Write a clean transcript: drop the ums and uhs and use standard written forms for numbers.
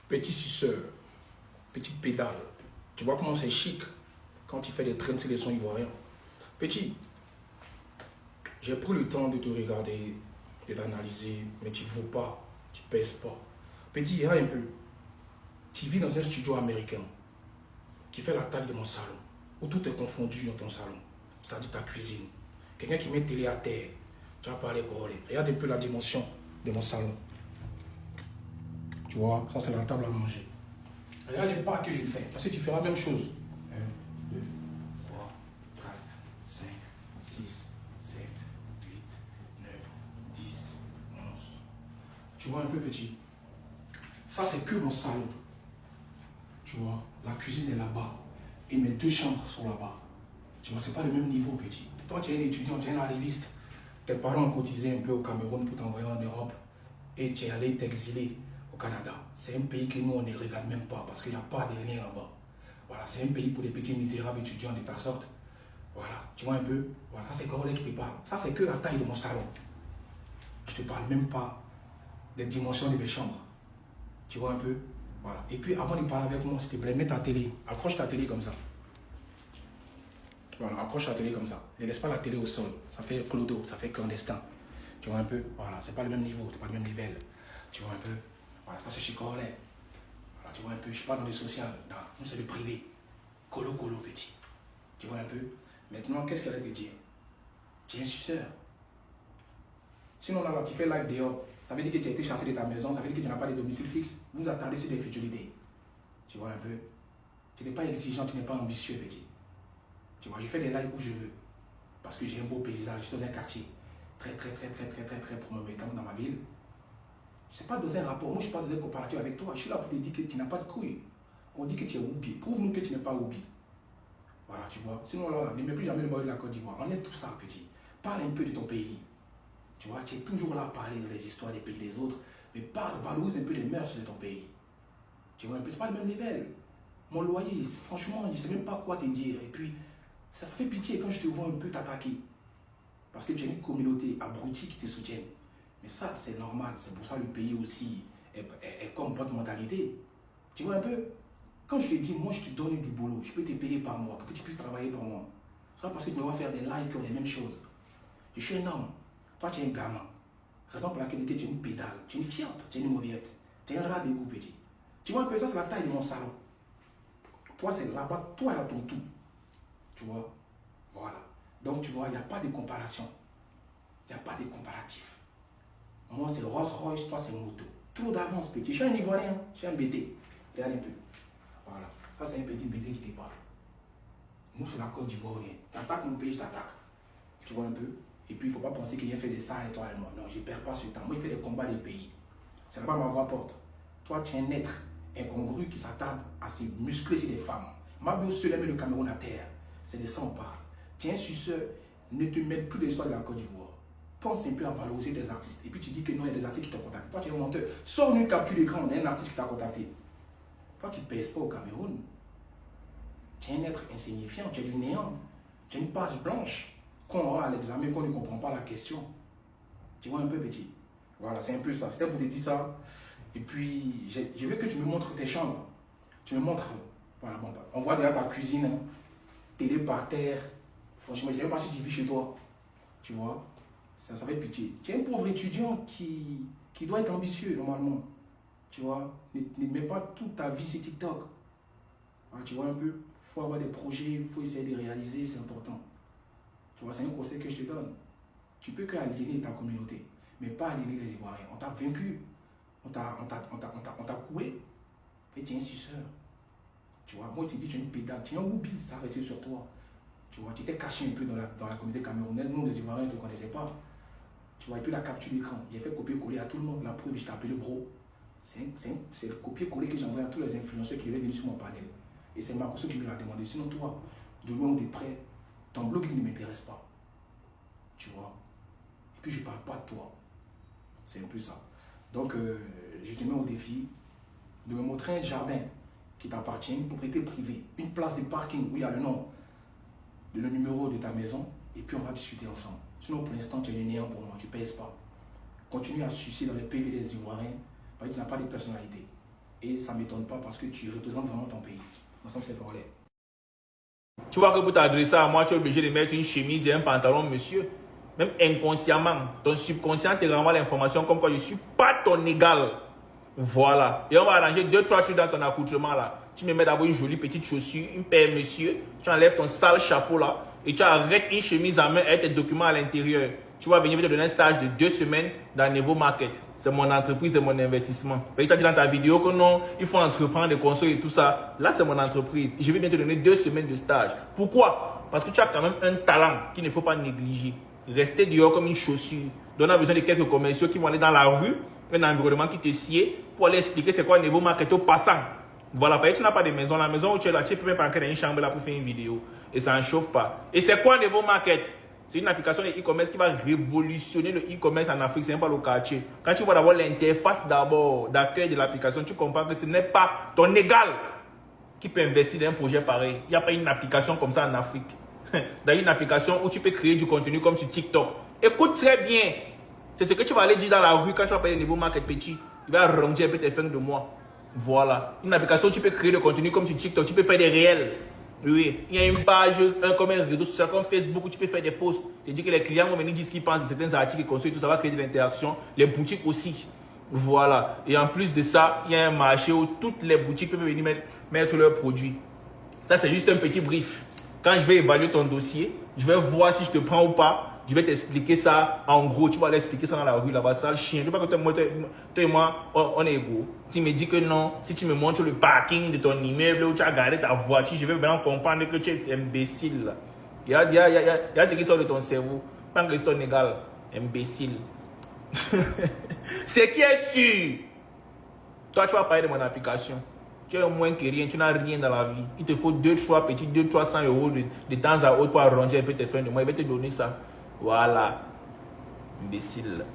Petit suceur, petite pédale. Tu vois comment c'est chic quand tu fais des traînes sur les sons ivoiriens. Petit, j'ai pris le temps de te regarder, de t'analyser, mais tu ne vaux pas, tu ne pèses pas. Petit, regarde un peu. Tu vis dans un studio américain qui fait la taille de mon salon, où tout est confondu dans ton salon, c'est-à-dire ta cuisine. Quelqu'un qui met télé à terre, tu vas parler corolé. Regarde un peu la dimension de mon salon. Tu vois, ça c'est la table à manger. Regarde les pas que je fais, parce que tu feras la même chose. 1, 2, 3, 4, 5, 6, 7, 8, 9, 10, 11. Tu vois un peu petit. Ça c'est que mon salon. Tu vois, la cuisine est là-bas. Et mes 2 chambres sont là-bas. Tu vois, c'est pas le même niveau petit. Toi tu es un étudiant, tu es un arriviste. Tes parents ont cotisé un peu au Cameroun pour t'envoyer en Europe. Et tu es allé t'exiler au Canada. C'est un pays que nous, on ne regarde même pas parce qu'il n'y a pas de rien là-bas. Voilà, c'est un pays pour les petits misérables étudiants de ta sorte. Voilà, tu vois un peu. Voilà, c'est Corolé qui te parle. Ça, c'est que la taille de mon salon. Je te parle même pas des dimensions de mes chambres. Tu vois un peu. Voilà. Et puis, avant de parler avec moi, s'il te plaît, mets ta télé. Accroche ta télé comme ça. Voilà, accroche ta télé comme ça. Ne laisse pas la télé au sol. Ça fait clodo, ça fait clandestin. Tu vois un peu. Voilà, c'est pas le même niveau, c'est pas le même niveau. Tu vois un peu. Voilà, ça c'est chez Corolé. Voilà, tu vois un peu. Je suis pas dans le social. Non, nous c'est le privé. Colo, petit. Tu vois un peu. Maintenant, qu'est-ce qu'elle a te dire? Tu es un suceur. Sinon, là, tu fais live dehors. Ça veut dire que tu as été chassé de ta maison. Ça veut dire que tu n'as pas de domicile fixe. Vous attendez sur des futilités. Tu vois un peu. Tu n'es pas exigeant, tu n'es pas ambitieux, petit. Tu vois, je fais des lives où je veux. Parce que j'ai un beau paysage. Je suis dans un quartier très promettant dans ma ville. Je ne suis pas dans un rapport. Moi, je ne suis pas dans un comparatif avec toi. Je suis là pour te dire que tu n'as pas de couilles. On dit que tu es Whoopi. Prouve-nous que tu n'es pas Whoopi. Voilà, tu vois. Sinon, là, ne mets plus jamais le maillot de la Côte d'Ivoire. Enlève tout ça, petit. Parle un peu de ton pays. Tu vois, tu es toujours là à parler des histoires des pays des autres. Mais parle, valorise un peu les mœurs de ton pays. Tu vois, un peu, c'est pas le même niveau. Mon loyer, franchement, je ne sais même pas quoi te dire. Et puis, ça fait pitié quand je te vois un peu t'attaquer. Parce que tu as une communauté abrutie qui te soutienne. Mais ça, c'est normal. C'est pour ça que le pays aussi est comme votre mentalité. Tu vois un peu? Quand je te dis, moi, je te donne du boulot, je peux te payer par mois pour que tu puisses travailler pour moi. C'est pas parce que tu vas faire des lives qui ont les mêmes choses. Je suis un homme. Toi, tu es un gamin. Raison pour laquelle tu es une pédale, tu es une fiante, tu es une mauviette. Tu es un rat d'égout petit. Tu vois un peu, ça, c'est la taille de mon salon. Toi, c'est là-bas, toi, à ton tout. Tu vois? Voilà. Donc, tu vois, il n'y a pas de comparaison. Il n'y a pas de comparatif. Moi, c'est Rolls Royce, toi, c'est moto. Trop d'avance, petit. Je suis un Ivoirien, je suis un BT. Regarde un peu. Voilà. Ça, c'est un petit BT qui te parle. Nous, c'est la Côte d'Ivoire. Tu attaques mon pays, je t'attaque. Tu vois un peu? Et puis, il ne faut pas penser qu'il a fait des ça et toi et moi. Non, je ne perds pas ce temps. Moi, il fait des combats des pays. C'est là-bas ma voix porte. Toi, tu es un être incongru qui s'attarde à se muscler sur des femmes. Mabio seul met le Cameroun à terre. C'est de ça on parle. Tu es un suceur, ne te mets plus de l'histoire de la Côte d'Ivoire. Pense un peu à valoriser tes artistes. Et puis tu dis que non, il y a des artistes qui t'ont contacté. Toi, tu es un menteur. Sors une capture d'écran, on a un artiste qui t'a contacté. Toi, tu ne pèses pas au Cameroun. Tu es un être insignifiant, tu es du néant. Tu es une page blanche qu'on aura à l'examen, qu'on ne comprend pas la question. Tu vois un peu, petit. Voilà, c'est un peu ça. C'était pour te dire ça. Et puis, je veux que tu me montres tes chambres. Tu me montres. Voilà, bon, on voit déjà ta cuisine, hein, télé par terre. Franchement, je ne sais pas si tu vis chez toi. Tu vois, ça fait pitié. Tu es un pauvre étudiant qui doit être ambitieux, normalement. Tu vois, ne mets pas toute ta vie sur TikTok. Voilà, tu vois un peu, il faut avoir des projets, il faut essayer de les réaliser, c'est important. Tu vois, c'est un conseil que je te donne. Tu peux qu'aliéner ta communauté, mais pas aliéner les Ivoiriens. On t'a vaincu, on t'a coué, et tu es un suceur. Tu vois, moi, je te dis, tu es une pédale, tu es un Whoopi, ça a resté sur toi. Tu vois, tu t'es caché un peu dans la communauté camerounaise. Nous, les Ivoiriens, ne te connaissaient pas. Tu vois, et puis la capture d'écran, j'ai fait copier-coller à tout le monde. La preuve, je t'ai appelé bro. C'est le copier-coller que j'envoie à tous les influenceurs qui devaient venir sur mon panel. Et c'est Marcoso qui me l'a demandé. Sinon, toi, de loin ou de près, ton blog, il ne m'intéresse pas. Tu vois. Et puis, je ne parle pas de toi. C'est un peu ça. Donc, je te mets au défi de me montrer un jardin qui t'appartient, une propriété privée, une place de parking où il y a le nom, le numéro de ta maison, et puis on va discuter ensemble. Sinon, pour l'instant, tu es le néant pour moi, tu ne pèses pas. Continue à sucer dans les PV des Ivoiriens, parce que tu n'as pas de personnalité. Et ça ne m'étonne pas parce que tu représentes vraiment ton pays. Ensemble, c'est vrai. Tu vois que pour t'adresser à moi, tu es obligé de mettre une chemise et un pantalon, monsieur. Même inconsciemment, ton subconscient te renvoie l'information comme quoi je ne suis pas ton égal. Voilà. Et on va arranger 2-3 trucs dans ton accoutrement là. Tu me mets d'abord une jolie petite chaussure, une paire, monsieur. Tu enlèves ton sale chapeau là. Et tu arrêtes une chemise à main avec tes documents à l'intérieur. Tu vas venir te donner un stage de 2 semaines dans Nevo Market. C'est mon entreprise, c'est mon investissement. Tu as dit dans ta vidéo que non, il faut entreprendre des consoles et tout ça. Là, c'est mon entreprise. Je vais bien te donner 2 semaines de stage. Pourquoi? Parce que tu as quand même un talent qu'il ne faut pas négliger. Rester dehors comme une chaussure. Donc, on a besoin de quelques commerciaux qui vont aller dans la rue, un environnement qui te sied, pour aller expliquer c'est quoi Nevo Market au passant. Voilà, parce que tu n'as pas de maison. La maison où tu es là, tu peux même pas entrer dans une chambre là pour faire une vidéo. Et ça ne chauffe pas. Et c'est quoi Nevo Market? C'est une application de e-commerce qui va révolutionner le e-commerce en Afrique. Ce n'est pas le quartier. Quand tu vois d'abord l'interface d'accueil de l'application, tu comprends que ce n'est pas ton égal qui peut investir dans un projet pareil. Il n'y a pas une application comme ça en Afrique. Dans une application où tu peux créer du contenu comme sur TikTok. Écoute très bien. C'est ce que tu vas aller dire dans la rue quand tu vas parler de Nevo Market petit. Il va ronger un peu tes fins de mois. Voilà. Une application où tu peux créer du contenu comme sur TikTok. Tu peux faire des réels. Oui. Il y a une page, comme un réseau social comme Facebook où tu peux faire des posts. Tu dis que les clients vont venir dire ce qu'ils pensent de certains articles et construire tout ça va créer de l'interaction. Les boutiques aussi. Voilà. Et en plus de ça, il y a un marché où toutes les boutiques peuvent venir mettre leurs produits. Ça, c'est juste un petit brief. Quand je vais évaluer ton dossier, je vais voir si je te prends ou pas. Je vais t'expliquer ça en gros. Tu vas l'expliquer ça dans la rue là-bas. Ça, le chien. Je ne veux pas que toi et moi, on est égaux. Tu me dis que non. Si tu me montres le parking de ton immeuble où tu as garé ta voiture, je vais bien comprendre que tu es imbécile. Il y a ce qui sort de ton cerveau. Pas que c'est ton égal. Imbécile. Ce qui est sûr. Toi, tu vas parler de mon application. Tu es moins que rien, tu n'as rien dans la vie. Il te faut 200-300 euros de temps à autre pour arranger un peu tes fins de mois. Il va te donner ça. Voilà. Imbécile.